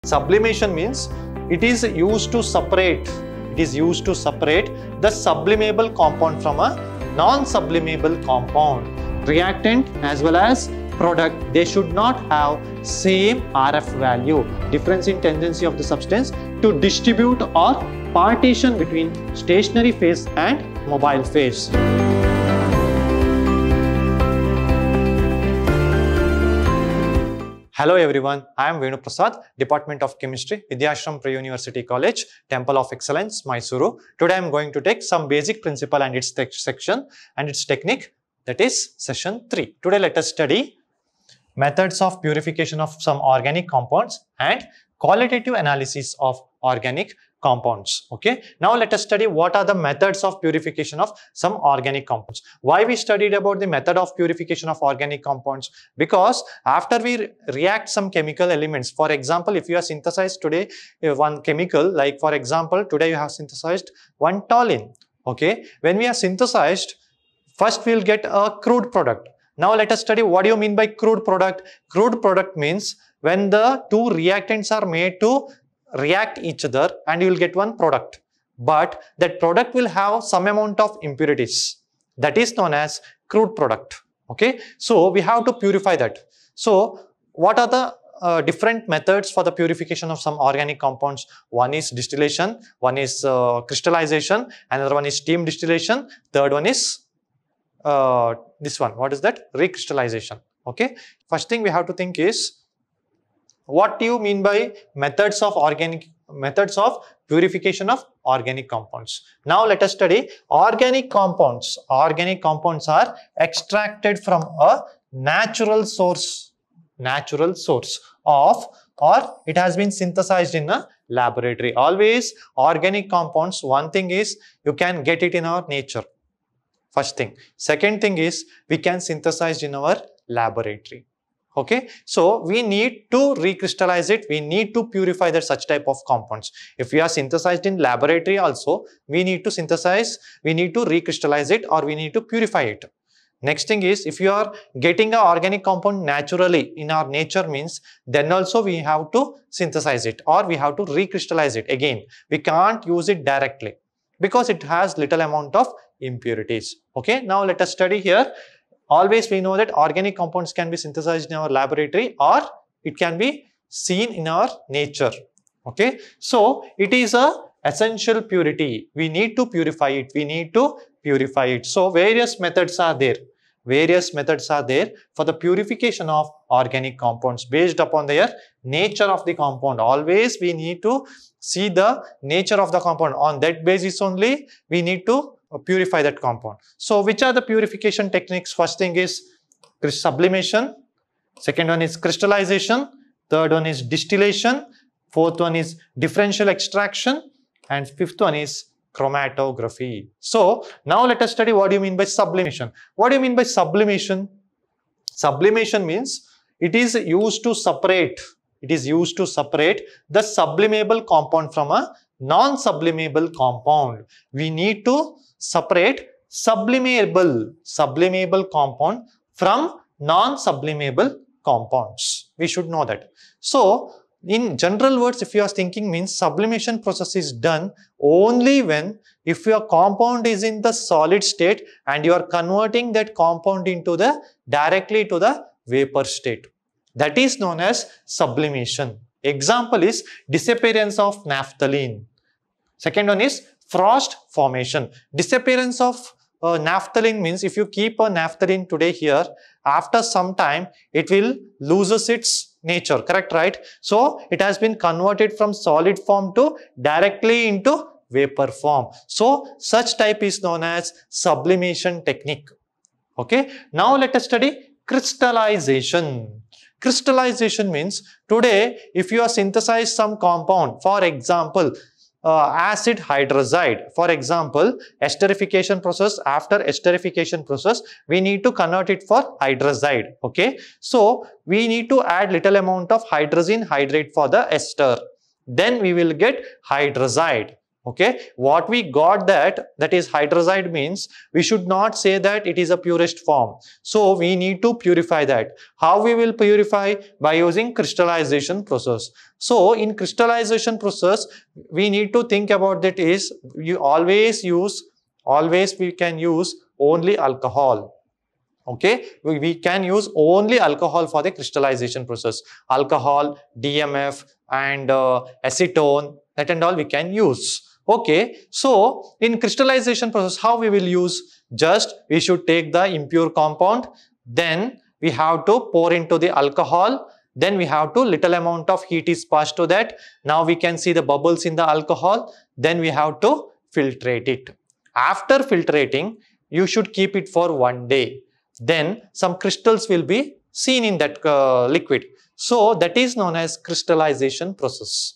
Sublimation means it is used to separate the sublimable compound from a non-sublimable compound. Reactant as well as product, they should not have same RF value, difference in tendency of the substance to distribute or partition between stationary phase and mobile phase. Hello everyone, I am Venu Prasad, Department of Chemistry, Vidhyashram Pre-University College, Temple of Excellence, Mysuru. Today I am going to take some basic principle and its section and its technique, that is session 3. Today let us study methods of purification of some organic compounds and qualitative analysis of organic compounds. Okay, now let us study what are the methods of purification of some organic compounds. Why we studied about the method of purification of organic compounds? Because after we react some chemical elements, for example, if you have synthesized today one chemical, like for example, today you have synthesized one toluene. Okay, when we have synthesized, first we will get a crude product. Now let us study what do you mean by crude product. Crude product means when the two reactants are made to react each other and you will get one product. But that product will have some amount of impurities. That is known as crude product. Okay, so we have to purify that. So what are the different methods for the purification of some organic compounds? One is distillation, one is crystallization, another one is steam distillation, third one is this one. What is that? Recrystallization. Okay, first thing we have to think is, what do you mean by methods of purification of organic compounds? Now let us study organic compounds. Organic compounds are extracted from a natural source of, or it has been synthesized in a laboratory. Always organic compounds, one thing is you can get it in our nature. First thing. Second thing is we can synthesize in our laboratory. Okay, so we need to recrystallize it, we need to purify that such type of compounds. If we are synthesized in laboratory also, we need to synthesize, we need to recrystallize it, or we need to purify it. Next thing is, if you are getting an organic compound naturally in our nature means, then also we have to synthesize it or we have to recrystallize it again. We can't use it directly because it has little amount of impurities. Okay, now let us study here. Always we know that organic compounds can be synthesized in our laboratory or it can be seen in our nature. Okay, so it is a essential purity. We need to purify it. So various methods are there. For the purification of organic compounds based upon their nature of the compound. Always we need to see the nature of the compound. On that basis only we need to purify that compound. So which are the purification techniques? First thing is sublimation, second one is crystallization, third one is distillation, fourth one is differential extraction, and fifth one is chromatography. So now let us study what do you mean by sublimation. What do you mean by sublimation? Sublimation means it is used to separate the sublimable compound from a non-sublimable compound. We need to separate sublimable compound from non-sublimable compounds. We should know that. So in general words, if you are thinking means sublimation process is done only when if your compound is in the solid state and you are converting that compound into the directly to the vapor state. That is known as sublimation. Example is disappearance of naphthalene. Second one is frost formation. Disappearance of naphthalene means if you keep a naphthalene today here, after some time it will loses its nature, correct, right? So it has been converted from solid form to directly into vapor form. So such type is known as sublimation technique. Okay, now let us study crystallization. Crystallization means today if you are synthesize some compound, for example acid hydrazide, for example esterification process, after esterification process we need to convert it for hydrazide. Okay, so we need to add little amount of hydrogen hydrate for the ester, then we will get hydrazide. Okay, what we got that is hydrazide means we should not say that it is a purest form. So we need to purify that. How we will purify? By using crystallization process. So in crystallization process, we need to think about that is you always we can use only alcohol. Okay, we can use only alcohol for the crystallization process. Alcohol, DMF and acetone, that and all we can use. Okay, so in crystallization process, how we will use? Just we should take the impure compound, then we have to pour into the alcohol, then we have to little amount of heat is passed to that. Now we can see the bubbles in the alcohol, then we have to filtrate it. After filtrating, you should keep it for 1 day. Then some crystals will be seen in that liquid. So that is known as crystallization process.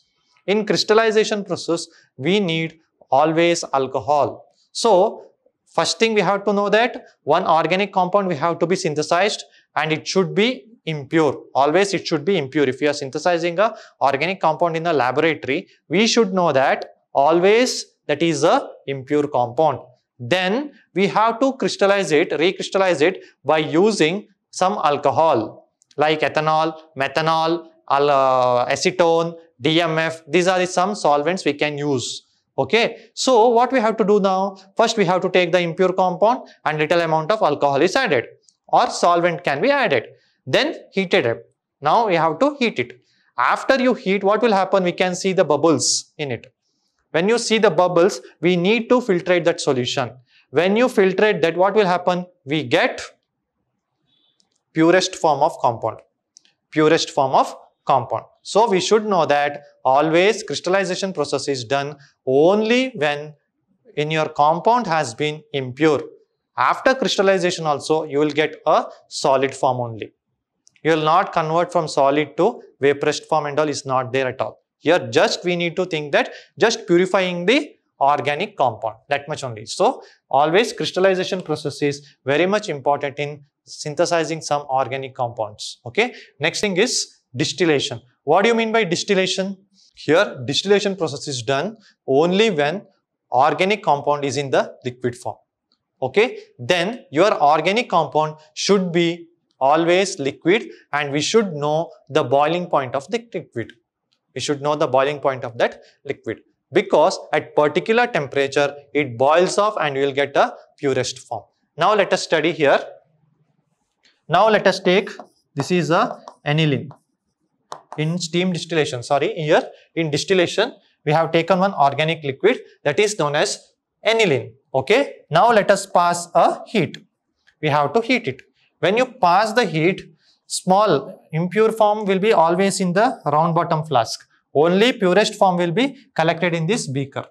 In crystallization process, we need always alcohol. So first thing we have to know that one organic compound we have to be synthesized and it should be impure. Always it should be impure. If you are synthesizing a organic compound in a laboratory, we should know that always that is a impure compound. Then we have to crystallize it, recrystallize it by using some alcohol like ethanol, methanol, acetone, DMF. These are some solvents we can use. Okay, so what we have to do now? First we have to take the impure compound and little amount of alcohol is added or solvent can be added. Then heat it up. Now we have to heat it. After you heat, what will happen? We can see the bubbles in it. When you see the bubbles, we need to filtrate that solution. When you filtrate that, what will happen? We get purest form of compound. Purest form of compound. So we should know that always crystallization process is done only when in your compound has been impure. After crystallization also, you will get a solid form only. You will not convert from solid to vaporized form and all is not there at all. Here just we need to think that just purifying the organic compound, that much only. So always crystallization process is very much important in synthesizing some organic compounds. Okay, next thing is distillation. What do you mean by distillation? Here distillation process is done only when organic compound is in the liquid form. Okay, then your organic compound should be always liquid and we should know the boiling point of the liquid. We should know the boiling point of that liquid because at particular temperature it boils off and you will get a purest form. Now let us study here. Now let us take, this is a aniline. In steam distillation, here in distillation we have taken one organic liquid that is known as aniline. Okay, now let us pass a heat. We have to heat it. When you pass the heat, small impure form will be always in the round bottom flask. Only purest form will be collected in this beaker.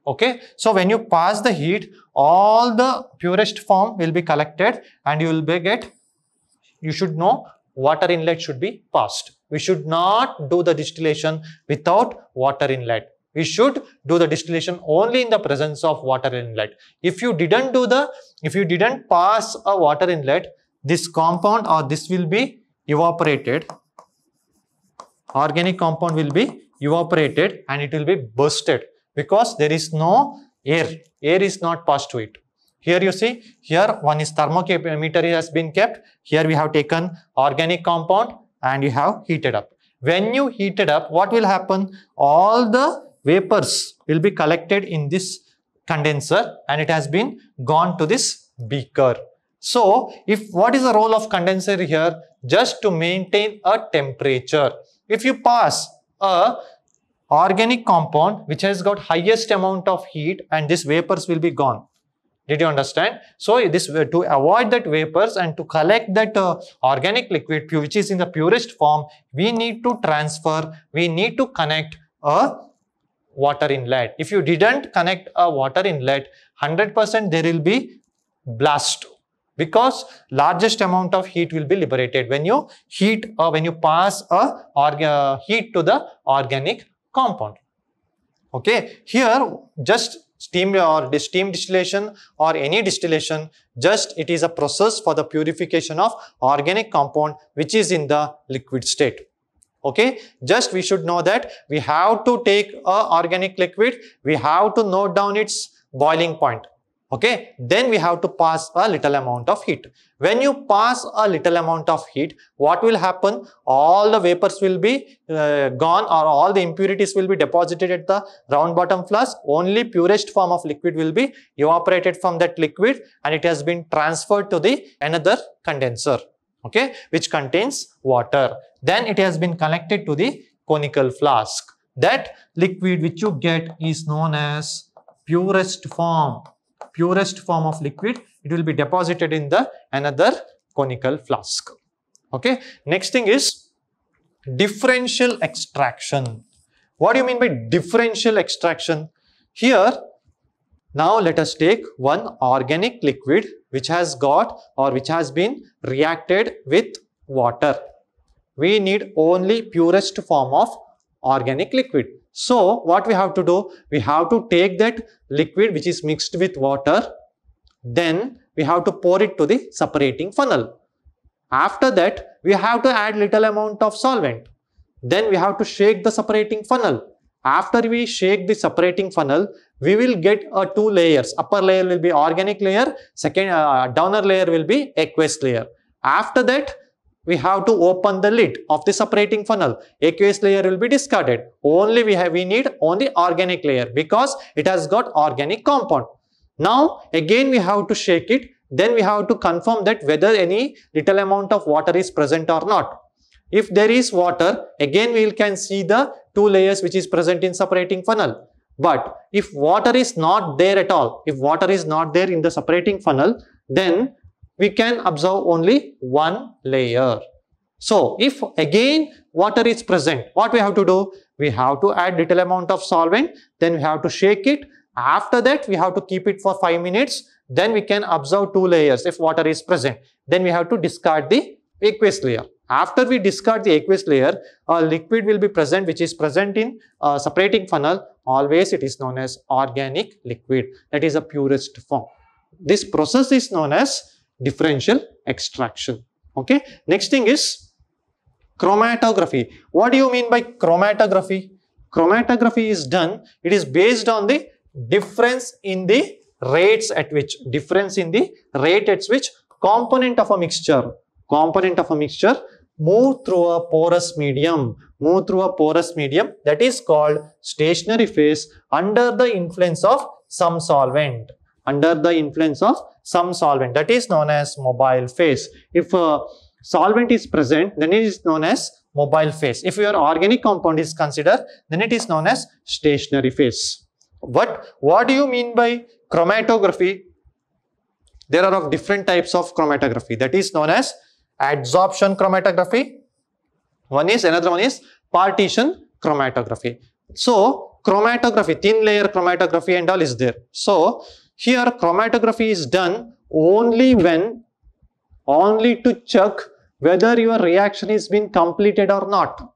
Okay, so when you pass the heat, all the purest form will be collected and you will you should know water inlet should be passed. We should not do the distillation without water inlet. We should do the distillation only in the presence of water inlet. If you didn't pass a water inlet, this compound or this will be evaporated. Organic compound will be evaporated and it will be bursted because there is no air. Air is not passed to it. Here you see, here one is thermometer has been kept. Here we have taken organic compound and you have heated up. When you heat it up, what will happen? All the vapors will be collected in this condenser and it has been gone to this beaker. So, what is the role of condenser here? Just to maintain a temperature. If you pass a organic compound which has got highest amount of heat and this vapors will be gone. Did you understand? So, this to avoid that vapors and to collect that organic liquid which is in the purest form, we need to connect a water inlet. If you didn't connect a water inlet, 100% there will be blast because largest amount of heat will be liberated when you heat or when you pass a heat to the organic compound. Okay, here just steam distillation or any distillation, just it is a process for the purification of organic compound which is in the liquid state. Okay, just we should know that we have to take a organic liquid, we have to note down its boiling point. Okay, then we have to pass a little amount of heat. When you pass a little amount of heat, what will happen? All the vapors will be gone, or all the impurities will be deposited at the round bottom flask. Only purest form of liquid will be evaporated from that liquid, and it has been transferred to the another condenser, okay, which contains water. Then it has been collected to the conical flask. That liquid which you get is known as purest form of liquid. It will be deposited in the another conical flask. Okay, next thing is differential extraction. What do you mean by differential extraction? Here, now let us take one organic liquid which has got or which has been reacted with water. We need only purest form of organic liquid. So what we have to do? We have to take that liquid which is mixed with water, then we have to pour it to the separating funnel. After that, we have to add little amount of solvent. Then we have to shake the separating funnel. After we shake the separating funnel, we will get two layers. Upper layer will be organic layer, second downer layer will be aqueous layer. After that, we have to open the lid of the separating funnel. Aqueous layer will be discarded. Only we need only organic layer because it has got organic compound. Now again we have to shake it. Then we have to confirm that whether any little amount of water is present or not. If there is water, again we can see the two layers which is present in separating funnel. But if water is not there at all, if water is not there in the separating funnel, then we can observe only one layer. So if again water is present, what we have to do? We have to add little amount of solvent, then we have to shake it. After that, we have to keep it for 5 minutes. Then we can observe two layers if water is present. Then we have to discard the aqueous layer. After we discard the aqueous layer, a liquid will be present which is present in separating funnel. Always it is known as organic liquid. That is a purest form. This process is known as differential extraction. Okay. Next thing is chromatography. What do you mean by chromatography? Chromatography is done. It is based on the difference in the rates at which component of a mixture move through a porous medium. That is called stationary phase under the influence of some solvent. That is known as mobile phase. If a solvent is present, then it is known as mobile phase. If your organic compound is considered, then it is known as stationary phase. But what do you mean by chromatography? There are of different types of chromatography. That is known as adsorption chromatography. Another one is partition chromatography. So chromatography, thin layer chromatography and all is there. So here chromatography is done only to check whether your reaction has been completed or not.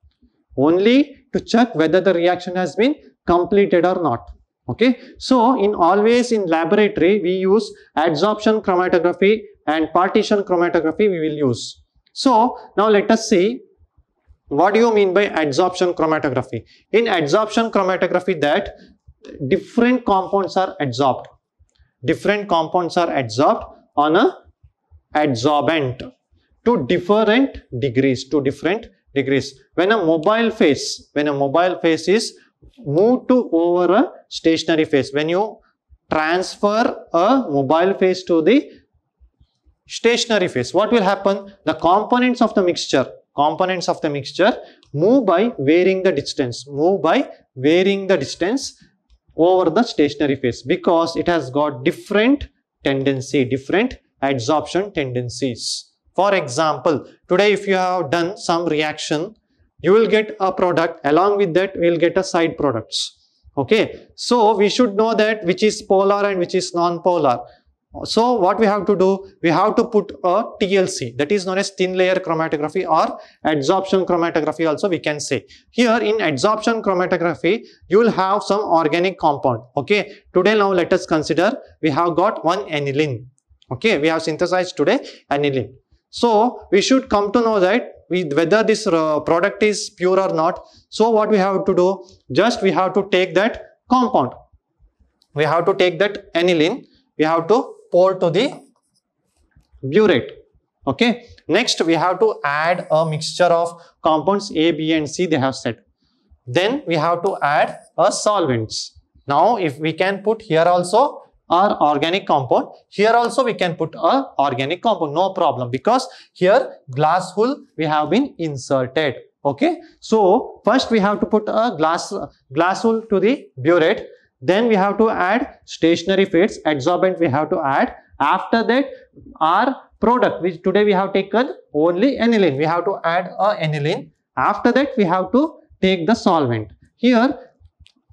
Only to check whether the reaction has been completed or not. Okay. So always in laboratory we use adsorption chromatography and partition chromatography we will use. So now let us see what do you mean by adsorption chromatography. In adsorption chromatography, that different compounds are adsorbed. Different compounds are adsorbed on a adsorbent to different degrees. When a mobile phase is moved to over a stationary phase, when you transfer a mobile phase to the stationary phase, what will happen? The components of the mixture move by varying the distance over the stationary phase, because it has got different adsorption tendencies. For example, today if you have done some reaction, you will get a product. Along with that, we will get a side products. Okay. So we should know that which is polar and which is non-polar. So what we have to do? We have to put a TLC, that is known as thin layer chromatography or adsorption chromatography also we can say. Here in adsorption chromatography, you will have some organic compound. Okay. Today now let us consider we have got one aniline. Okay. We have synthesized today aniline. So we should come to know that whether this product is pure or not. So what we have to do, just we have to take that compound. We have to take that aniline, we have to pour to the burette. Okay. Next we have to add a mixture of compounds A, B and C they have said. Then we have to add a solvents. Now if we can put here also our organic compound, here also we can put a organic compound, no problem, because here glass wool we have been inserted. Okay. So first we have to put a glass wool to the burette. Then we have to add stationary phase, adsorbent we have to add. After that our product, which today we have taken only aniline, we have to add a aniline. After that we have to take the solvent. Here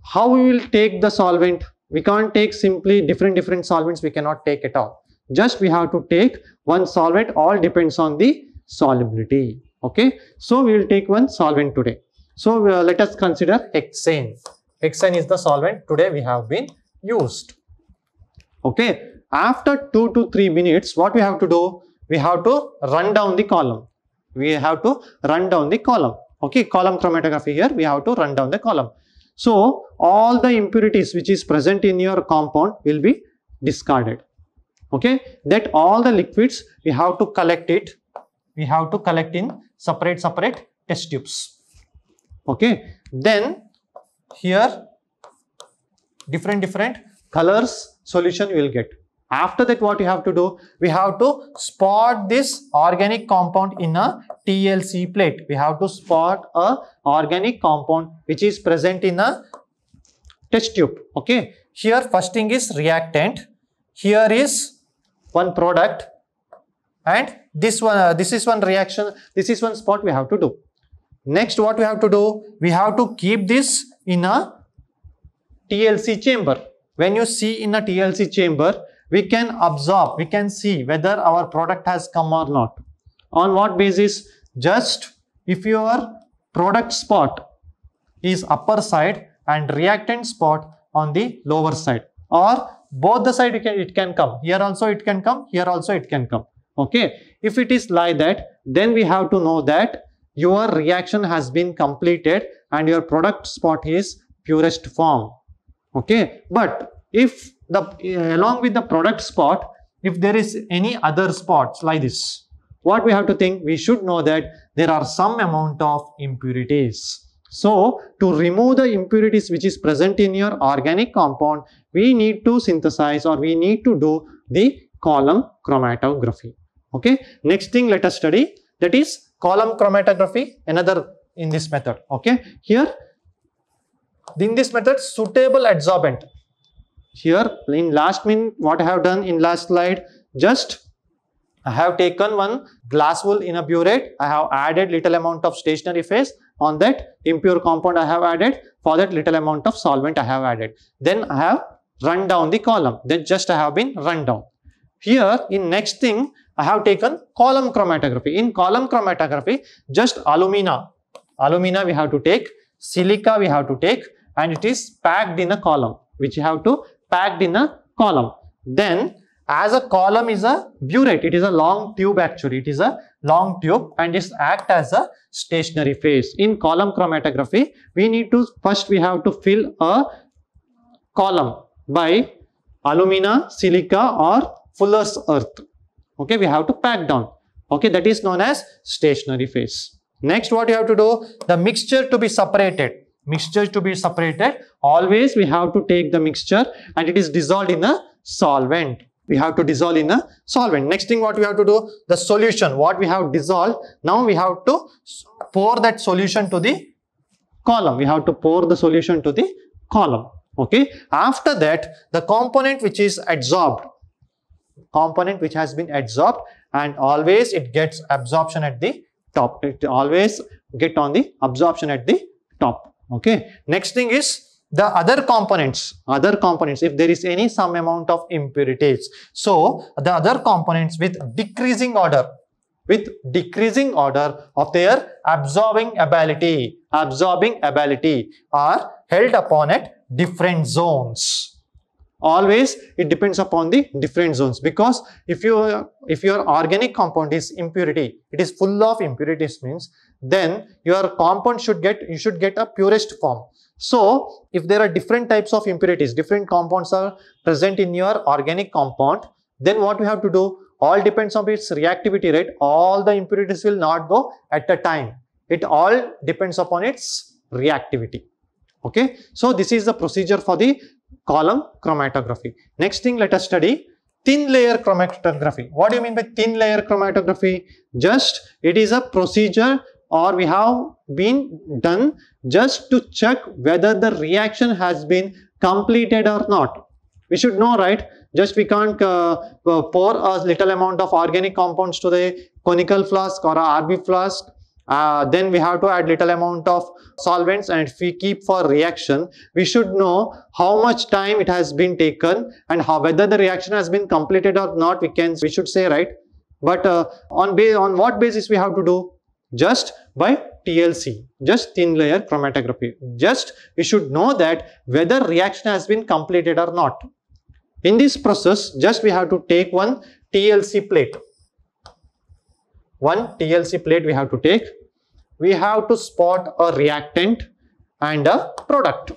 how we will take the solvent? We can't take simply different solvents, we cannot take it all. Just we have to take one solvent, all depends on the solubility. Okay. So we will take one solvent today. So let us consider hexane. Hexane is the solvent today we have been used. Okay. After 2 to 3 minutes, what we have to do? We have to run down the column. We have to run down the column. Okay. Column chromatography here, we have to run down the column. So all the impurities which is present in your compound will be discarded. Okay. That all the liquids we have to collect it. We have to collect in separate test tubes. Okay. Then here different colors solution you will get. After that what you have to do? We have to spot this organic compound in a TLC plate. We have to spot a organic compound which is present in a test tube. Okay. Here first thing is reactant. Here is one product, and this is one reaction. This is one spot we have to do. Next what we have to do? We have to keep this in a TLC chamber. When you see in a TLC chamber, we can absorb, we can see whether our product has come or not. On what basis? Just if your product spot is upper side and reactant spot on the lower side, or both the side it can come. Here also it can come, here also it can come. Okay. If it is like that, then we have to know that your reaction has been completed and your product spot is purest form. Okay. But if along with the product spot, if there is any other spots like this, what we have to think? We should know that there are some amount of impurities. So to remove the impurities which is present in your organic compound, we need to synthesize, or we need to do the column chromatography. Okay. Next thing let us study, that is column chromatography, another in this method. Okay. Here in this method, suitable adsorbent. Here in last minute, what I have done in last slide, just I have taken one glass wool in a burette. I have added little amount of stationary phase. On that impure compound I have added. For that little amount of solvent I have added. Then I have run down the column. Then just I have been run down. Here in next thing I have taken column chromatography. In column chromatography, just alumina we have to take, silica we have to take, and it is packed in a column, which you have to packed in a column. Then as a column is a burette, it is a long tube actually, it is a long tube and it act as a stationary phase. In column chromatography, we need to first we have to fill a column by alumina, silica or Fuller's earth. Okay, we have to pack down. Okay, that is known as stationary phase. Next what you have to do? The mixture to be separated. Mixture to be separated, always we have to take the mixture and it is dissolved in a solvent. We have to dissolve in a solvent. Next thing what we have to do? The solution, what we have dissolved, now we have to pour that solution to the column. We have to pour the solution to the column. Okay. After that, the component which is adsorbed, component which has been adsorbed, and always it gets absorption at the top. It always get on the absorption at the top. Okay. Next thing is the other components, if there is any some amount of impurities. So the other components with decreasing order of their absorbing ability are held upon at different zones. Always it depends upon the different zones, because if your organic compound is impurity, it is full of impurities, means then your compound should get a purest form. So if there are different types of impurities, different compounds are present in your organic compound, then what we have to do, all depends on its reactivity rate. All the impurities will not go at a time. It all depends upon its reactivity. Okay, so this is the procedure for the column chromatography. Next thing, let us study thin layer chromatography. What do you mean by thin layer chromatography? Just it is a procedure, or we have been done just to check whether the reaction has been completed or not. We should know, right? Just we can't pour a little amount of organic compounds to the conical flask or a RB flask. Then we have to add little amount of solvents, and if we keep for reaction, we should know how much time it has been taken and whether the reaction has been completed or not. We should say, right? But on what basis we have to do? Just by TLC, just thin layer chromatography. Just we should know that whether reaction has been completed or not. In this process, just we have to take one TLC plate. One TLC plate we have to take. We have to spot a reactant and a product.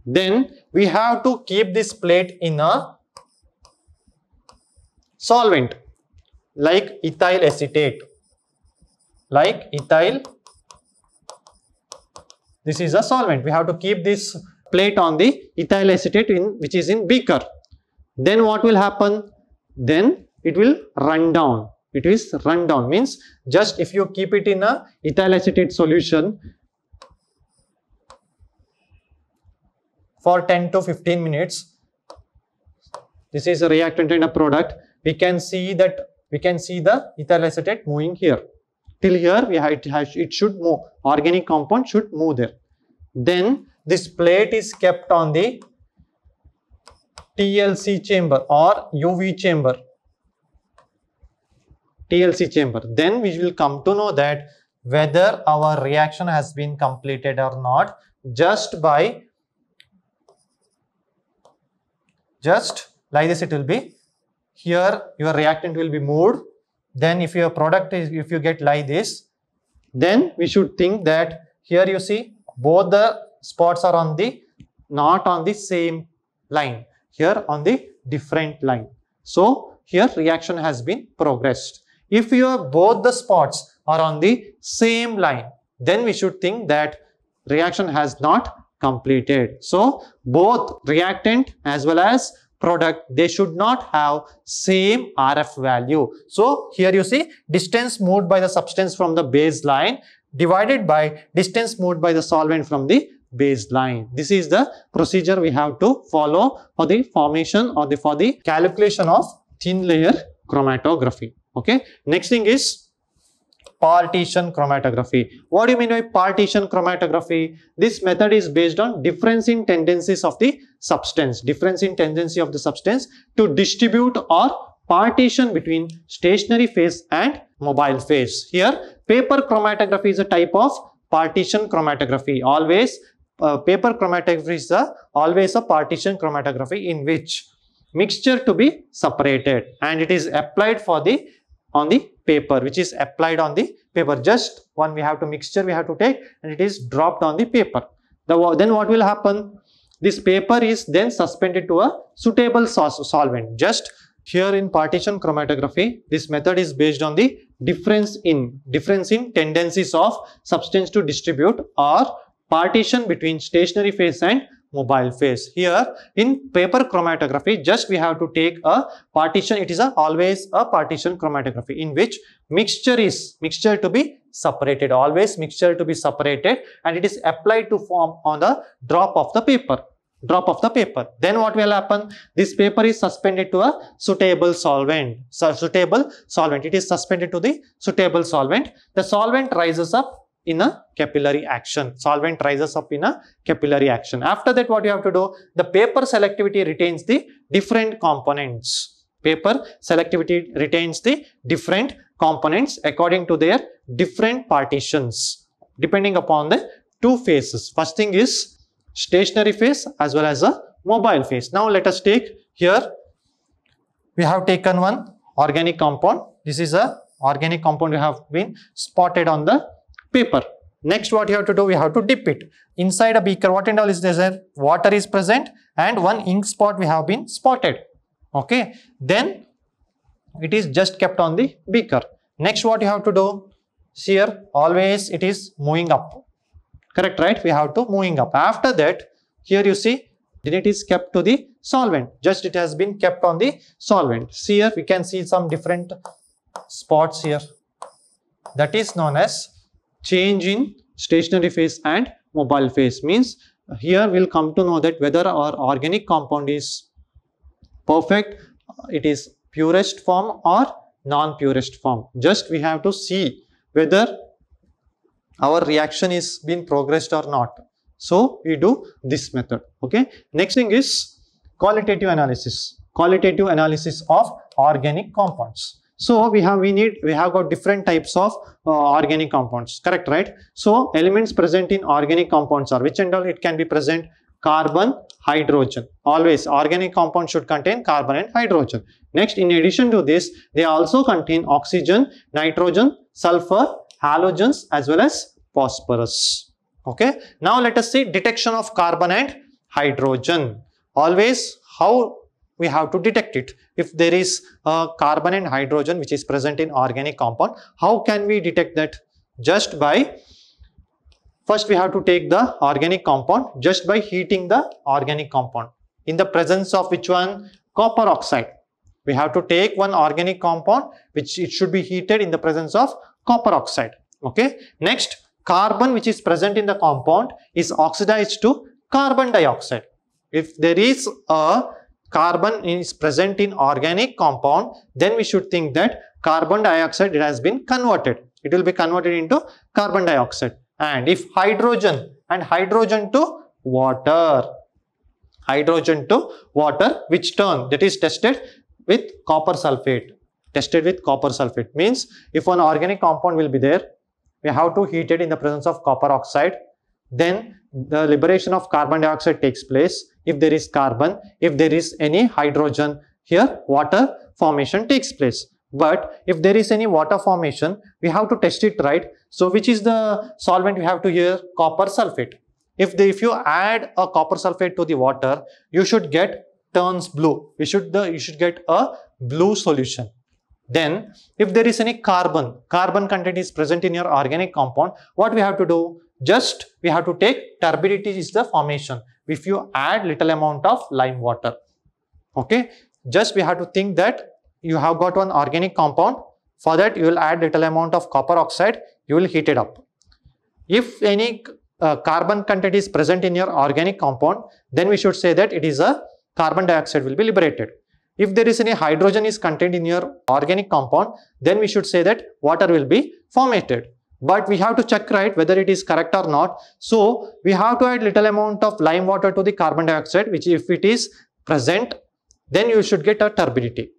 Then we have to keep this plate in a solvent like ethyl acetate. Like ethyl, this is a solvent. We have to keep this plate on the ethyl acetate which is in beaker. Then what will happen? Then it will run down. It is run down, means just if you keep it in a ethyl acetate solution for 10 to 15 minutes, this is a reactant and a product, we can see the ethyl acetate moving here. Till here it should move, organic compound should move there. Then this plate is kept on the TLC chamber or UV chamber. TLC chamber. Then we will come to know that whether our reaction has been completed or not, just like this it will be. Here your reactant will be moved. Then if your product is, if you get like this, then we should think that here you see both the spots are on the not on the same line, here on the different line. So here reaction has been progressed. If both the spots are on the same line, then we should think that reaction has not completed. So both reactant as well as product, they should not have same RF value. So here you see distance moved by the substance from the baseline divided by distance moved by the solvent from the baseline. This is the procedure we have to follow for the formation or for the calculation of thin layer chromatography. Okay. Next thing is partition chromatography. What do you mean by partition chromatography? This method is based on difference in tendencies of the substance. Difference in tendency of the substance to distribute or partition between stationary phase and mobile phase. Here, paper chromatography is a type of partition chromatography. Always, paper chromatography is always a partition chromatography in which mixture to be separated and it is applied on the paper, which is applied on the paper. Just one we have to mixture we have to take and it is dropped on the paper. Then what will happen? This paper is then suspended to a suitable solvent. Just here in partition chromatography, this method is based on the difference in tendencies of substance to distribute or partition between stationary phase and mobile phase. Here in paper chromatography, just we have to take a partition. It is always a partition chromatography in which mixture to be separated, always mixture to be separated, and it is applied to form on the drop of the paper. Then what will happen? This paper is suspended to a suitable solvent. It is suspended to the suitable solvent. The solvent rises up in a capillary action. After that, what you have to do? The paper selectivity retains the different components. According to their different partitions, depending upon the two phases. First thing is stationary phase as well as a mobile phase. Now let us take here, we have taken one organic compound. This is a organic compound we have been spotted on the paper. Next what you have to do, we have to dip it. Inside a beaker, what and all is there? Water is present and one ink spot we have been spotted. Okay. Then it is just kept on the beaker. Next what you have to do, here always it is moving up. Correct, right? We have to moving up. After that, here you see, then it is kept to the solvent. Just it has been kept on the solvent. See here, we can see some different spots here. That is known as change in stationary phase and mobile phase. Means here we'll come to know that whether our organic compound is perfect, it is purest form or non-purest form. Just we have to see whether our reaction is being progressed or not. So we do this method. Okay. Next thing is qualitative analysis. Qualitative analysis of organic compounds. So we have got different types of organic compounds. Correct, right? So elements present in organic compounds are which and all? It can be present carbon, hydrogen. Always organic compound should contain carbon and hydrogen. Next, in addition to this, they also contain oxygen, nitrogen, sulfur, halogens as well as phosphorus. Okay. Now let us see detection of carbon and hydrogen. Always how we have to detect it. If there is carbon and hydrogen which is present in organic compound, how can we detect that? Just by, first we have to take the organic compound just by heating the organic compound. In the presence of which one? Copper oxide. We have to take one organic compound which it should be heated in the presence of copper oxide. Okay. Next, carbon which is present in the compound is oxidized to carbon dioxide. If there is a carbon is present in organic compound, then we should think that carbon dioxide, it has been converted. It will be converted into carbon dioxide. And if hydrogen and hydrogen to water, which turn, that is tested with copper sulfate. Tested with copper sulfate means if one organic compound will be there, we have to heat it in the presence of copper oxide. Then the liberation of carbon dioxide takes place. If there is carbon, if there is any hydrogen, here water formation takes place. But if there is any water formation, we have to test it, right? So which is the solvent we have to here? Copper sulfate. If you add a copper sulfate to the water, you should get turns blue. You should get a blue solution. Then if there is any carbon content is present in your organic compound, what we have to do? Just we have to take turbidity is the formation. If you add little amount of lime water. Okay. Just we have to think that you have got one organic compound. For that you will add little amount of copper oxide. You will heat it up. If any carbon content is present in your organic compound, then we should say that it is a carbon dioxide will be liberated. If there is any hydrogen is contained in your organic compound, then we should say that water will be formated. But we have to check, right, whether it is correct or not. So we have to add little amount of lime water to the carbon dioxide, which if it is present, then you should get a turbidity.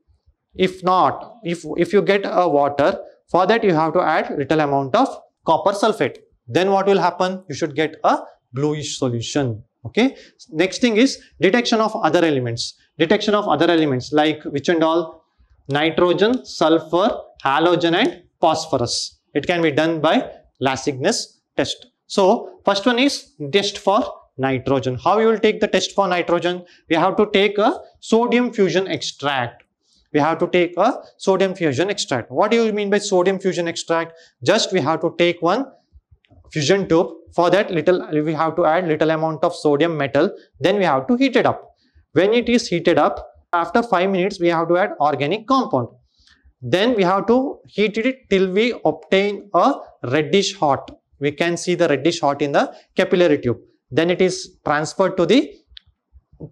If not, if you get a water, for that you have to add little amount of copper sulfate. Then what will happen? You should get a bluish solution. Okay. Next thing is detection of other elements. Detection of other elements like which and all? Nitrogen, sulfur, halogen and phosphorus. It can be done by Lassignas test. So first one is test for nitrogen. How you will take the test for nitrogen? We have to take a sodium fusion extract. We have to take a sodium fusion extract. What do you mean by sodium fusion extract? Just we have to take one fusion tube. For that we have to add little amount of sodium metal. Then we have to heat it up. When it is heated up, after 5 minutes we have to add organic compound. Then we have to heat it till we obtain a reddish hot. We can see the reddish hot in the capillary tube. Then it is transferred to the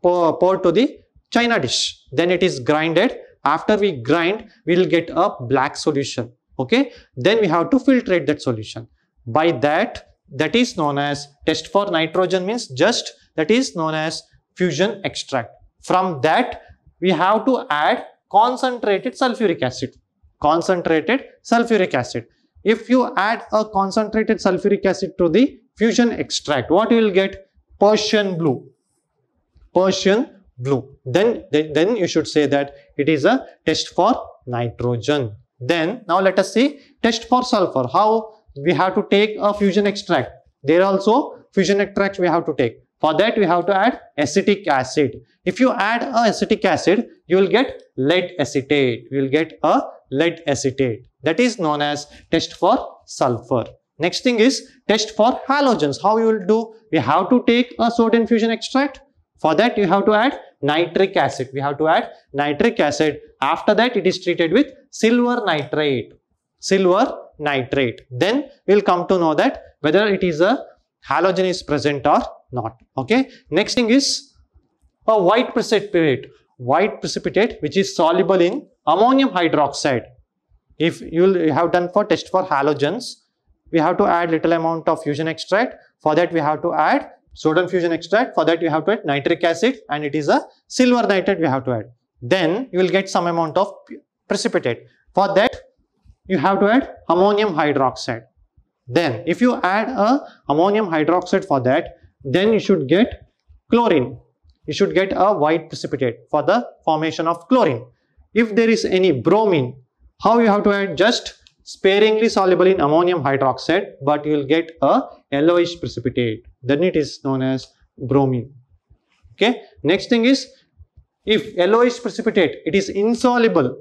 poured to the china dish. Then it is grinded. After we grind, we will get a black solution. Okay. Then we have to filtrate that solution. By that is known as test for nitrogen, means just that is known as fusion extract. From that we have to add concentrated sulfuric acid. Concentrated sulfuric acid. If you add a concentrated sulfuric acid to the fusion extract, what you will get? Persian blue. Persian blue. Then you should say that it is a test for nitrogen. Then now let us see test for sulfur. How we have to take a fusion extract. There also fusion extracts we have to take. For that we have to add acetic acid. If you add acetic acid, you will get lead acetate. You will get a lead acetate. That is known as test for sulfur. Next thing is test for halogens. How you will do? We have to take a sodium fusion extract. For that you have to add nitric acid. We have to add nitric acid. After that it is treated with silver nitrate. Silver nitrate. Then we will come to know that whether it is a halogen is present or not. Okay. Next thing is a white precipitate. White precipitate which is soluble in ammonium hydroxide. If you have done for test for halogens, we have to add little amount of fusion extract. For that we have to add sodium fusion extract. For that you have to add nitric acid, and it is a silver nitrate we have to add. Then you will get some amount of precipitate. For that you have to add ammonium hydroxide. Then if you add a ammonium hydroxide for that, then you should get chlorine. You should get a white precipitate for the formation of chlorine. If there is any bromine, how you have to add? Just sparingly soluble in ammonium hydroxide, but you will get a yellowish precipitate. Then it is known as bromine. Okay. Next thing is, if yellowish precipitate, it is insoluble.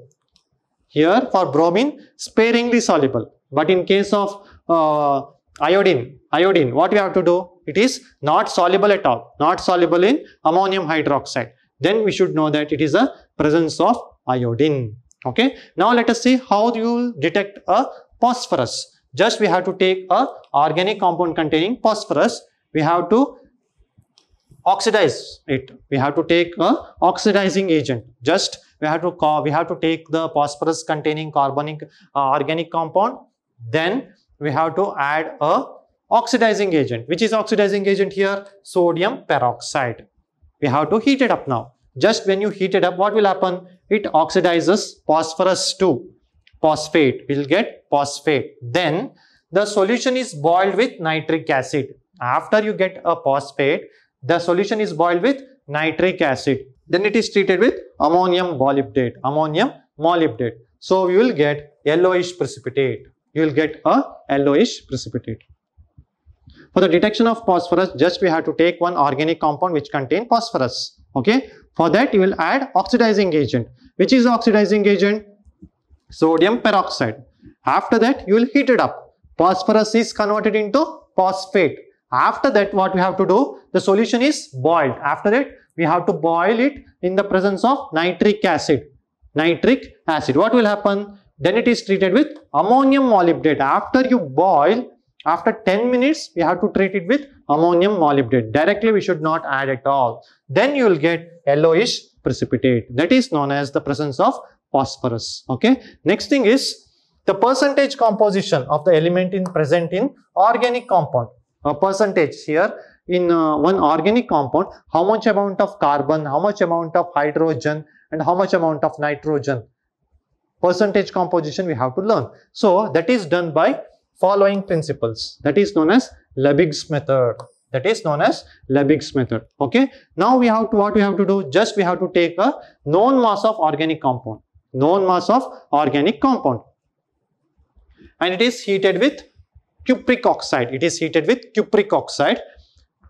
Here for bromine, sparingly soluble. But in case of iodine, what we have to do? It is not soluble at all. Not soluble in ammonium hydroxide. Then we should know that it is a presence of iodine. Okay. Now let us see how you will detect a phosphorus. Just we have to take a organic compound containing phosphorus. We have to oxidize it. We have to take a oxidizing agent. Just we have to take the phosphorus containing carbonic organic compound. Then we have to add a oxidizing agent. Which is oxidizing agent here? Sodium peroxide. We have to heat it up now. Just when you heat it up, what will happen? It oxidizes phosphorus to phosphate. We will get phosphate. Then the solution is boiled with nitric acid. After you get a phosphate, the solution is boiled with nitric acid. Then it is treated with ammonium molybdate. Ammonium molybdate. So we will get yellowish precipitate. You will get a yellowish precipitate. For the detection of phosphorus, just we have to take one organic compound which contain phosphorus. Okay. For that you will add oxidizing agent. Which is oxidizing agent? Sodium peroxide. After that you will heat it up. Phosphorus is converted into phosphate. After that what we have to do? The solution is boiled. After that we have to boil it in the presence of nitric acid. Nitric acid. What will happen? Then it is treated with ammonium molybdate. After you boil, after 10 minutes, we have to treat it with ammonium molybdate. Directly we should not add at all. Then you will get yellowish precipitate. That is known as the presence of phosphorus. Okay. Next thing is the percentage composition of the element present in organic compound. A percentage here in one organic compound, how much amount of carbon, how much amount of hydrogen, and how much amount of nitrogen. Percentage composition we have to learn. So that is done by following principles. That is known as Lebig's method. That is known as Lebig's method. Okay. Now we have to, what we have to do? Just we have to take a known mass of organic compound. Known mass of organic compound. And it is heated with cupric oxide. It is heated with cupric oxide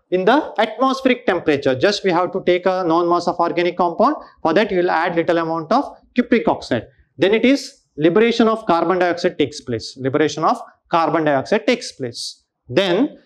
in the atmospheric temperature. Just we have to take a known mass of organic compound. For that you will add little amount of cupric oxide. Then it is liberation of carbon dioxide takes place. Liberation of carbon dioxide takes place. Then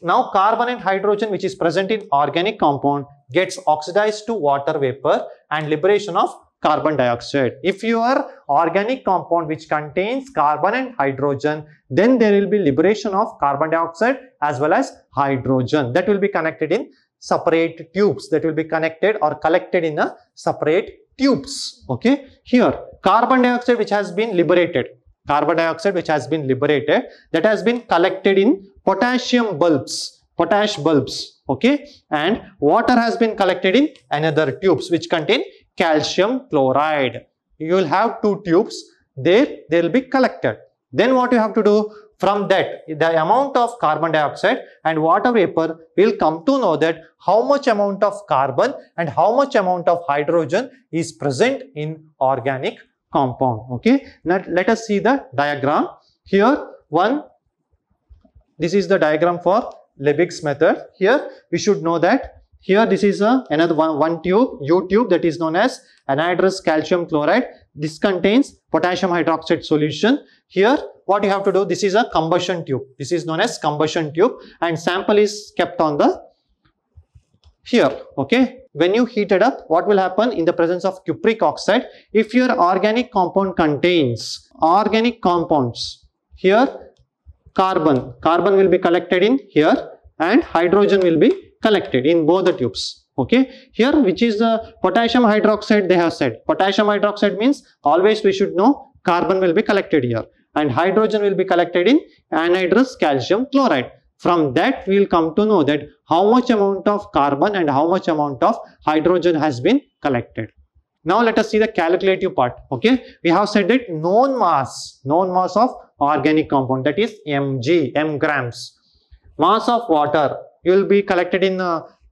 now carbon and hydrogen which is present in organic compound gets oxidized to water vapor and liberation of carbon dioxide. If your organic compound which contains carbon and hydrogen, then there will be liberation of carbon dioxide as well as hydrogen. That will be connected in separate tubes. That will be connected or collected in a separate tubes. Okay. Here carbon dioxide which has been liberated. Carbon dioxide which has been liberated, that has been collected in potassium bulbs. Potash bulbs. Okay. And water has been collected in another tubes which contain calcium chloride. You will have two tubes. They will be collected. Then what you have to do? From that, the amount of carbon dioxide and water vapor will come to know that how much amount of carbon and how much amount of hydrogen is present in organic compound. Okay, now let us see the diagram. Here this is the diagram for Lebig's method. Here we should know that here this is another one tube, U tube, that is known as anhydrous calcium chloride. This contains potassium hydroxide solution. Here what you have to do, this is a combustion tube. This is known as combustion tube, and sample is kept on the here. Okay, when you heat it up, what will happen in the presence of cupric oxide? If your organic compound contains organic compounds, here carbon will be collected in here and hydrogen will be collected in both the tubes. Okay, here which is the potassium hydroxide, they have said. Potassium hydroxide means always we should know carbon will be collected here and hydrogen will be collected in anhydrous calcium chloride. From that we will come to know that how much amount of carbon and how much amount of hydrogen has been collected. Now let us see the calculative part. Okay, we have said that known mass of organic compound, that is mg, m grams. Mass of water will be collected in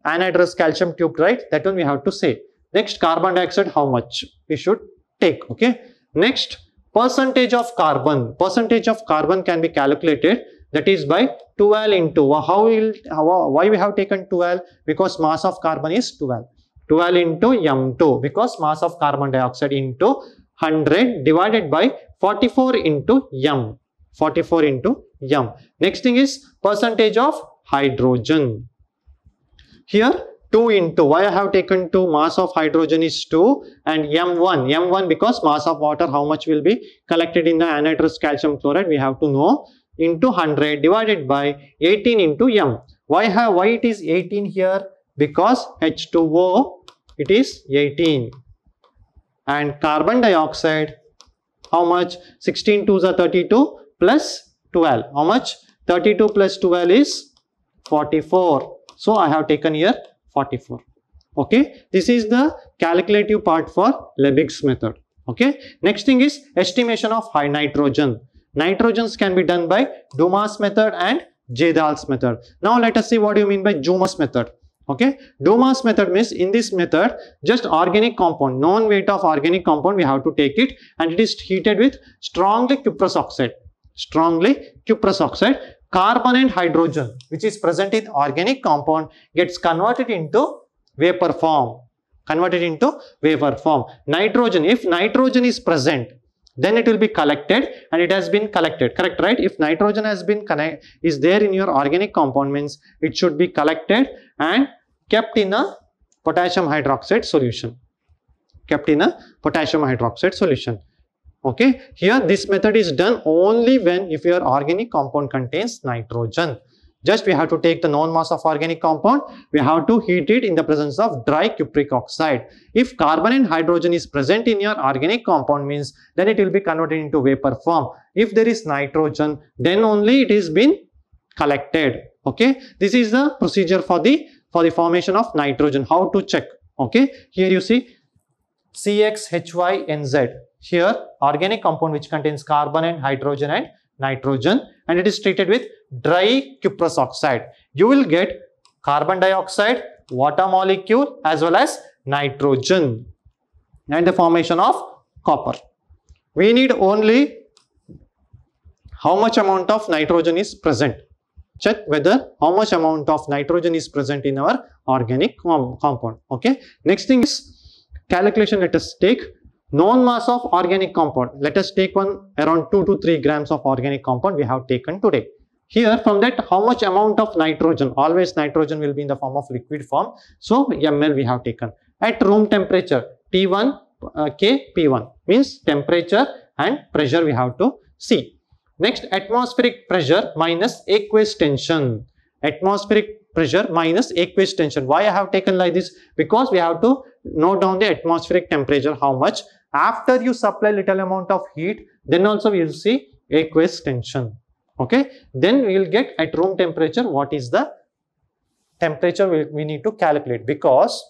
anhydrous calcium tube, right? That one we have to say. Next, carbon dioxide, how much we should take. Okay, next, percentage of carbon can be calculated, that is by 12 into why we have taken 12? Because mass of carbon is 12 into m2, because mass of carbon dioxide into 100 divided by 44 into m. Next thing is percentage of hydrogen. Here 2 into, why I have taken 2? Mass of hydrogen is 2 and m1 because mass of water how much will be collected in the anhydrous calcium chloride we have to know, into 100 divided by 18 into m. Why it is 18 here? Because H2O it is 18 and carbon dioxide how much? 16 2s are 32 plus 12. How much? 32 plus 12 is 44. So I have taken here 44. Okay, this is the calculative part for Lebig's method. Okay, next thing is estimation of high nitrogen. Nitrogens can be done by Dumas method and Jadal's method. Now let us see what you mean by Dumas method. Okay, Dumas method means in this method just organic compound, known weight of organic compound we have to take it, and it is heated with strongly cuprous oxide. Carbon and hydrogen which is present in organic compound gets converted into vapor form. Nitrogen, if nitrogen is present, then it will be collected, and it has been collected, correct, right? If nitrogen has been is there in your organic compound, means it should be collected and kept in a potassium hydroxide solution. Okay, here this method is done only when if your organic compound contains nitrogen. Just we have to take the known mass of organic compound, we have to heat it in the presence of dry cupric oxide. If carbon and hydrogen is present in your organic compound, means then it will be converted into vapor form. If there is nitrogen, then only it is been collected. Okay, this is the procedure for the formation of nitrogen. How to check? Okay, here you see CXHYNZ. Here organic compound which contains carbon and hydrogen and nitrogen, and it is treated with dry cuprous oxide. You will get carbon dioxide, water molecule as well as nitrogen, and the formation of copper. We need only how much amount of nitrogen is present. Check whether how much amount of nitrogen is present in our organic compound. Okay, next thing is calculation. Let us take known mass of organic compound. Let us take one around 2 to 3 grams of organic compound we have taken today. Here from that how much amount of nitrogen, always nitrogen will be in the form of liquid form, so ml we have taken. At room temperature T1 K P1 means temperature and pressure we have to see. Next, atmospheric pressure minus aqueous tension. Atmospheric pressure minus aqueous tension. Why I have taken like this? Because we have to note down the atmospheric temperature, how much. After you supply little amount of heat, then also we will see aqueous tension. Okay, then we will get at room temperature what is the temperature we need to calculate, because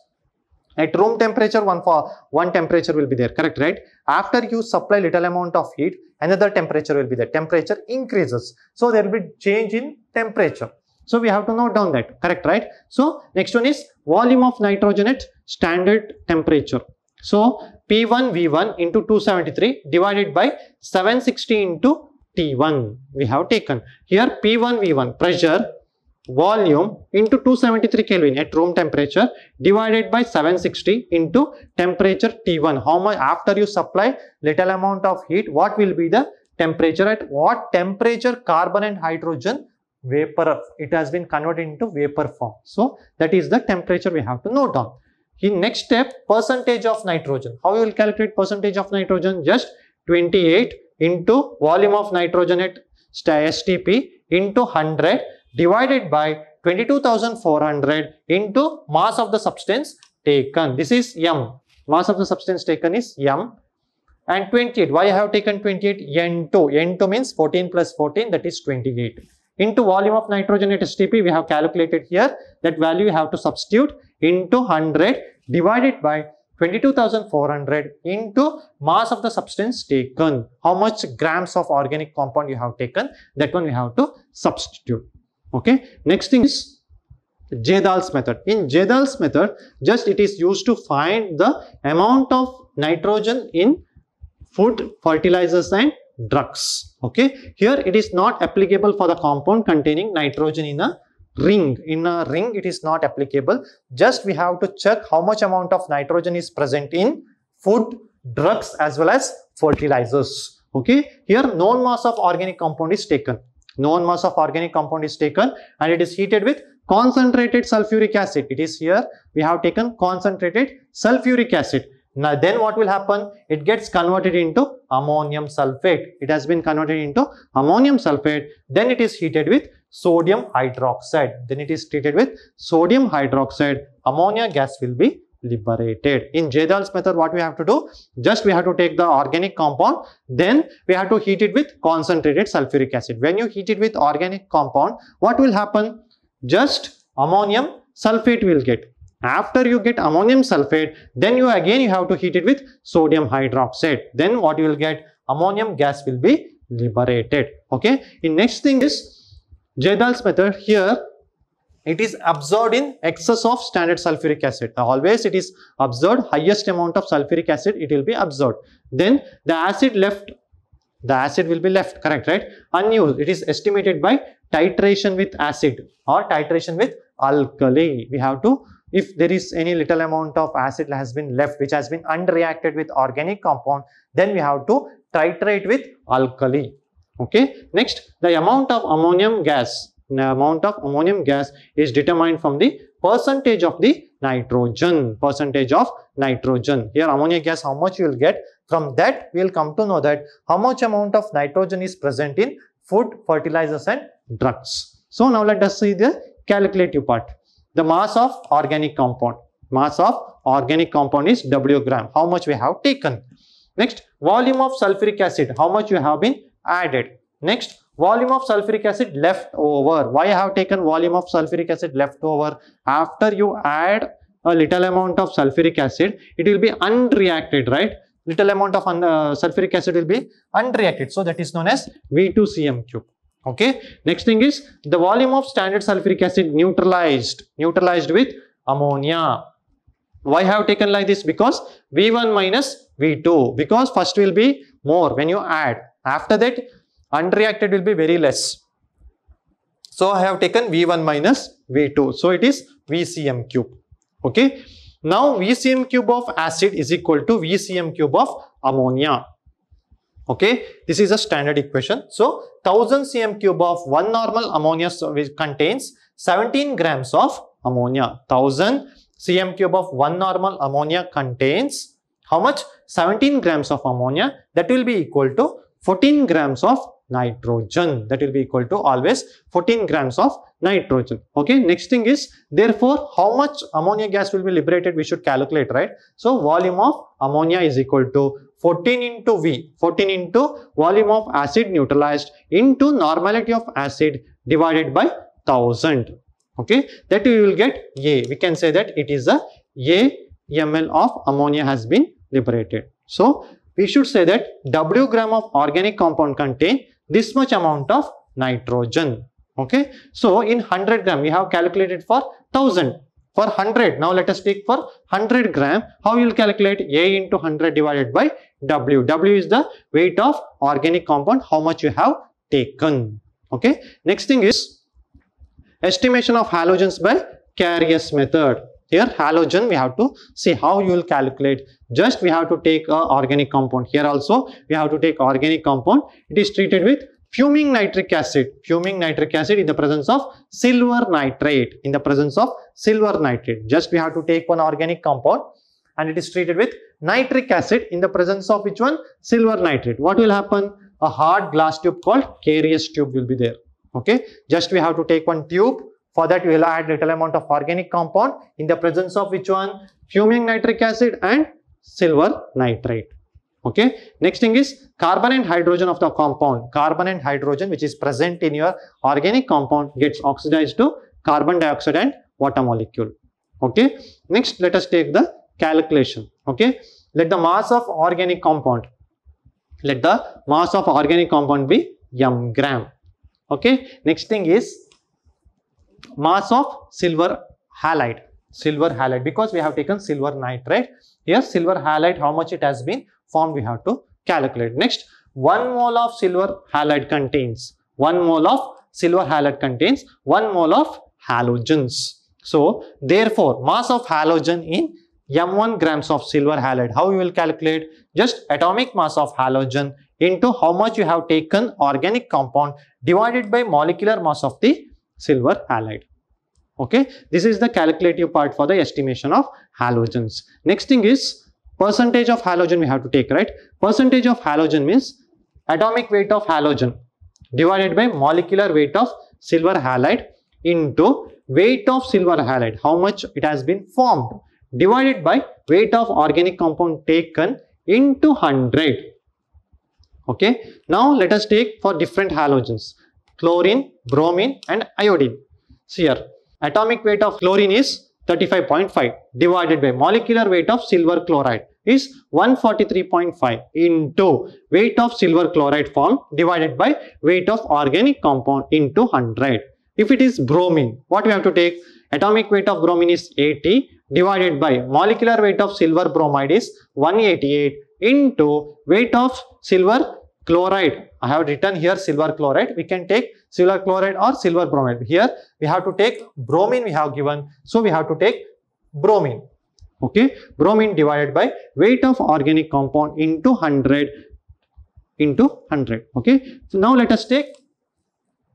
At room temperature, one temperature will be there, correct, right? After you supply little amount of heat, another temperature will be there. Temperature increases, so there will be change in temperature. So we have to note down that, correct, right? So next one is volume of nitrogen at standard temperature. So P1 V1 into 273 divided by 760 into T1 we have taken. Here P1 V1 pressure, volume into 273 Kelvin at room temperature divided by 760 into temperature T1. How much after you supply little amount of heat, what will be the temperature? At what temperature carbon and hydrogen vapor, it has been converted into vapor form. So that is the temperature we have to note down. In next step, percentage of nitrogen. How you will calculate percentage of nitrogen? Just 28 into volume of nitrogen at STP into 100 divided by 22,400 into mass of the substance taken. This is M. Mass of the substance taken is M. And 28. Why I have taken 28? N2. N2 means 14 plus 14, that is 28. Into volume of nitrogen at STP, we have calculated here. That value you have to substitute into 100 divided by 22,400 into mass of the substance taken. How much grams of organic compound you have taken, that one we have to substitute. Okay. Next thing is Jadal's method. In Jadal's method, just it is used to find the amount of nitrogen in food, fertilizers and drugs. Okay. Here it is not applicable for the compound containing nitrogen in a ring. In a ring it is not applicable. Just we have to check how much amount of nitrogen is present in food, drugs as well as fertilizers. Okay. Here known mass of organic compound is taken. Known mass of organic compound is taken and it is heated with concentrated sulfuric acid. It is here we have taken concentrated sulfuric acid. Now then what will happen? It gets converted into ammonium sulfate. It has been converted into ammonium sulfate. Then it is heated with sodium hydroxide. Then it is treated with sodium hydroxide. Ammonia gas will be liberated. In Jadal's method, what we have to do? Just we have to take the organic compound. Then we have to heat it with concentrated sulfuric acid. When you heat it with organic compound, what will happen? Just ammonium sulfate will get. After you get ammonium sulfate, then you have to heat it with sodium hydroxide. Then what you will get? Ammonium gas will be liberated. Okay. In next thing is Jadal's method. Here it is absorbed in excess of standard sulfuric acid. Always it is absorbed highest amount of sulfuric acid it will be absorbed. Then the acid will be left, correct, right? Unused. It is estimated by titration with acid or titration with alkali. We have to, if there is any little amount of acid has been left which has been unreacted with organic compound, then we have to titrate with alkali. Okay. Next, the amount of ammonium gas. The amount of ammonium gas is determined from the percentage of the nitrogen. Percentage of nitrogen. Here ammonia gas, how much you will get? From that we will come to know that how much amount of nitrogen is present in food, fertilizers and drugs. So now let us see the calculative part. The mass of organic compound. Mass of organic compound is W gram. How much we have taken? Next, volume of sulfuric acid. How much you have been added? Next, volume of sulfuric acid left over. Why I have taken volume of sulfuric acid left over? After you add a little amount of sulfuric acid, it will be unreacted, right? Little amount of sulfuric acid will be unreacted. So that is known as V2Cm cube. Okay. Next thing is the volume of standard sulfuric acid neutralized with ammonia. Why I have taken like this? Because V1 minus V2. Because first will be more when you add. After that, unreacted will be very less. So I have taken V1 minus V2. So it is VCm cube. Okay. Now VCm cube of acid is equal to VCm cube of ammonia. Okay. This is a standard equation. So 1000 cm cube of one normal ammonia contains 17 grams of ammonia. 1000 cm cube of one normal ammonia contains how much? 17 grams of ammonia. That will be equal to 14 grams of nitrogen. That will be equal to always 14 grams of nitrogen. Okay. Next thing is, therefore, how much ammonia gas will be liberated we should calculate, right? So volume of ammonia is equal to 14 into V. 14 into volume of acid neutralized into normality of acid divided by 1000. Okay. That we will get A. We can say that it is a A ml of ammonia has been liberated. So we should say that W gram of organic compound contain this much amount of nitrogen. Okay, so in 100 gram we have calculated for 1000. For 100, now let us take for 100 gram. How you will calculate? A into 100 divided by W. W is the weight of organic compound, how much you have taken. Okay, next thing is estimation of halogens by Carius method. Here halogen we have to see how you will calculate. Just we have to take a organic compound. Here also we have to take organic compound. It is treated with fuming nitric acid. Fuming nitric acid in the presence of silver nitrate. In the presence of silver nitrate. Just we have to take one organic compound and it is treated with nitric acid in the presence of which one? Silver nitrate. What will happen? A hard glass tube called Carius tube will be there. Okay. Just we have to take one tube. For that, you will add little amount of organic compound in the presence of which one? Fuming nitric acid and silver nitrate. Okay. Next thing is carbon and hydrogen of the compound. Carbon and hydrogen which is present in your organic compound gets oxidized to carbon dioxide and water molecule. Okay. Next, let us take the calculation. Okay. Let the mass of organic compound. Let the mass of organic compound be m gram. Okay. Next thing is mass of silver halide. Silver halide, because we have taken silver nitrate. Here silver halide, how much it has been formed, we have to calculate. Next, 1 mole of silver halide contains 1 mole of silver halide contains 1 mole of halogens. So therefore mass of halogen in m1 grams of silver halide, how you will calculate? Just atomic mass of halogen into how much you have taken organic compound divided by molecular mass of the silver halide. Okay, this is the calculative part for the estimation of halogens. Next thing is percentage of halogen we have to take, right? Percentage of halogen means atomic weight of halogen divided by molecular weight of silver halide into weight of silver halide, how much it has been formed, divided by weight of organic compound taken into 100. Okay, now let us take for different halogens: chlorine, bromine and iodine. So here atomic weight of chlorine is 35.5 divided by molecular weight of silver chloride is 143.5 into weight of silver chloride formed divided by weight of organic compound into 100. If it is bromine, what we have to take? Atomic weight of bromine is 80 divided by molecular weight of silver bromide is 188 into weight of silver chloride. I have written here silver chloride. We can take silver chloride or silver bromide. Here we have to take bromine we have given. So we have to take bromine. Okay. Bromine divided by weight of organic compound into 100 into 100. Okay. So now let us take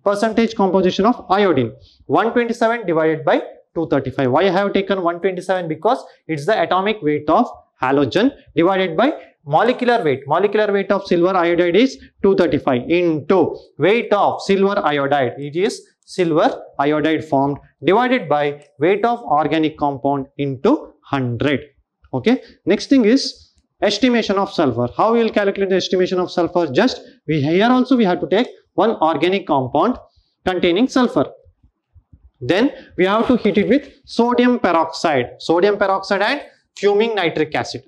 percentage composition of iodine. 127 divided by 235. Why I have taken 127? Because it's the atomic weight of halogen divided by molecular weight. Molecular weight of silver iodide is 235 into weight of silver iodide. It is silver iodide formed divided by weight of organic compound into 100. Okay. Next thing is estimation of sulfur. How we will calculate the estimation of sulfur? Just here also we have to take one organic compound containing sulfur. Then we have to heat it with sodium peroxide. Sodium peroxide and fuming nitric acid.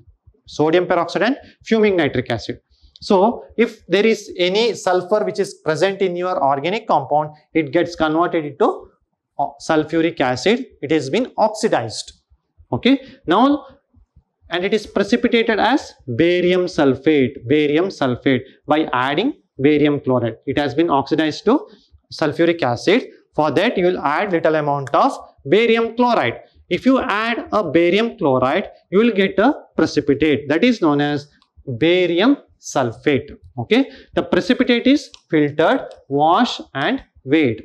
Sodium peroxide and fuming nitric acid. So if there is any sulfur which is present in your organic compound, it gets converted into sulfuric acid. It has been oxidized. Okay. Now, and it is precipitated as barium sulfate. Barium sulfate by adding barium chloride. It has been oxidized to sulfuric acid. For that you will add little amount of barium chloride. If you add a barium chloride, you will get a precipitate that is known as barium sulfate. Okay. The precipitate is filtered, washed and weighed.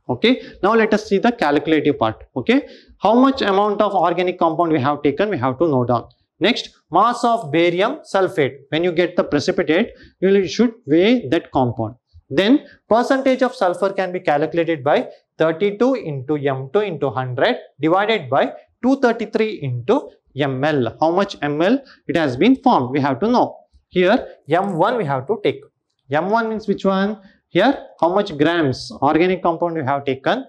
Okay. Now let us see the calculative part. Okay. How much amount of organic compound we have taken, we have to note down. Next, mass of barium sulfate. When you get the precipitate, you should weigh that compound. Then percentage of sulfur can be calculated by 32 into m2 into 100 divided by 233 into ml. How much ml it has been formed, we have to know. Here m1 we have to take. M1 means which one? Here how much grams organic compound we have taken,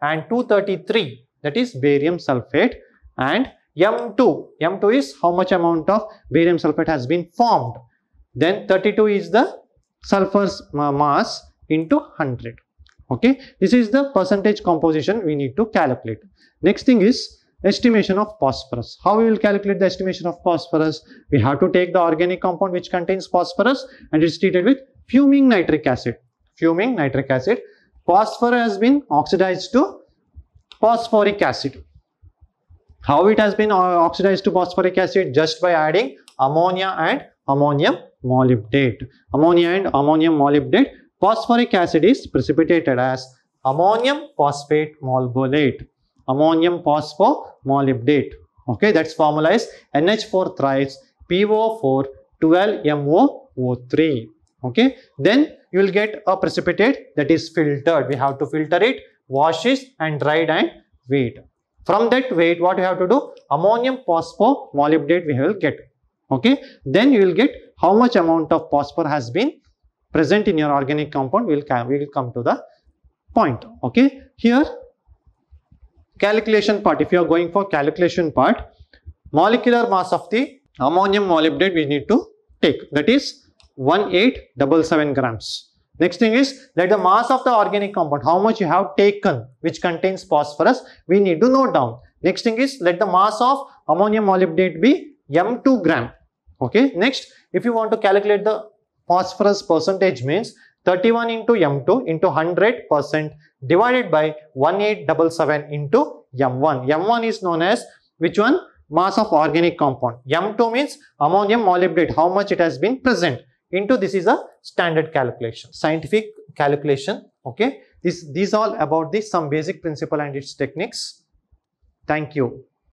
and 233, that is barium sulfate, and M2 is how much amount of barium sulfate has been formed. Then 32 is the sulfur's mass into 100. Okay, this is the percentage composition we need to calculate. Next thing is estimation of phosphorus. How we will calculate the estimation of phosphorus? We have to take the organic compound which contains phosphorus and it is treated with fuming nitric acid. Fuming nitric acid. Phosphorus has been oxidized to phosphoric acid. How it has been oxidized to phosphoric acid? Just by adding ammonia and ammonium molybdate. Ammonia and ammonium molybdate. Phosphoric acid is precipitated as ammonium phosphate molybdate. Ammonium phosphomolybdate. Okay, that's formula is NH4 thrice PO4 12MoO3. Okay, then you will get a precipitate that is filtered. We have to filter it, wash it and dried and weighed. From that weight, what you have to do? Ammonium phosphomolybdate we will get. Okay, then you will get how much amount of phosphor has been present in your organic compound. We will come to the point. Okay, here calculation part. If you are going for calculation part, molecular mass of the ammonium molybdate we need to take, that is 1877 grams. Next thing is that the mass of the organic compound, how much you have taken which contains phosphorus, we need to note down. Next thing is let the mass of ammonium molybdate be M2 gram. Okay, next if you want to calculate the phosphorus percentage, means 31 into M2 into 100% divided by 1877 into M1. M1 is known as which one? Mass of organic compound. M2 means ammonium molybdate, how much it has been present, into this is a standard calculation, scientific calculation. Okay, these all about this some basic principle and its techniques. Thank you.